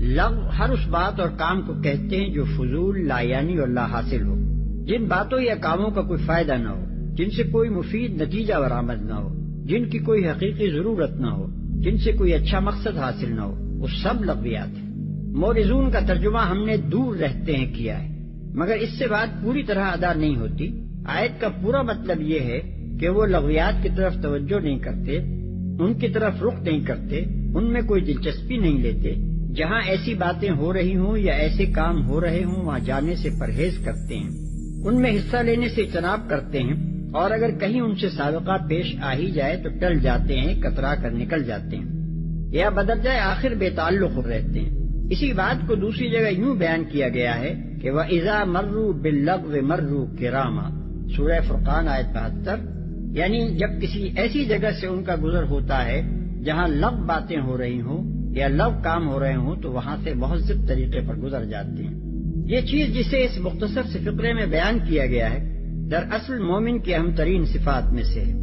لغو ہر اس بات اور کام کو کہتے ہیں جو فضول، لا یعنی اور لا حاصل ہو، جن باتوں یا کاموں کا کوئی فائدہ نہ ہو، جن سے کوئی مفید نتیجہ برآمد نہ ہو، جن کی کوئی حقیقی ضرورت نہ ہو، جن سے کوئی اچھا مقصد حاصل نہ ہو، وہ سب لغویات ہیں۔ مورزون کا ترجمہ ہم نے دور رہتے ہیں کیا ہے، مگر اس سے بات پوری طرح ادا نہیں ہوتی۔ آیت کا پورا مطلب یہ ہے کہ وہ لغویات کی طرف توجہ نہیں کرتے، ان کی طرف رخ نہیں کرتے، ان میں کوئی دلچسپی نہیں لیتے۔ جہاں ایسی باتیں ہو رہی ہوں یا ایسے کام ہو رہے ہوں وہاں جانے سے پرہیز کرتے ہیں، ان میں حصہ لینے سے اجتناب کرتے ہیں، اور اگر کہیں ان سے سابقہ پیش آ ہی جائے تو ٹل جاتے ہیں، کترا کر نکل جاتے ہیں، یا بدرجہ آخر بے تعلق رہتے ہیں۔ اسی بات کو دوسری جگہ یوں بیان کیا گیا ہے کہ وَإِذَا مَرُّوا بِاللَّغْوِ مَرُّوا كِرَامًا، سورہ فرقان آیت 72، یعنی جب کسی ایسی جگہ سے ان کا گزر ہوتا ہے جہاں لغو باتیں ہو رہی ہوں یا لغو کام ہو رہے ہوں تو وہاں سے مہذب طریقے پر گزر جاتے ہیں۔ یہ چیز جسے اس مختصر سے فقرے میں بیان کیا گیا ہے دراصل مومن کی اہم ترین صفات میں سے ہے۔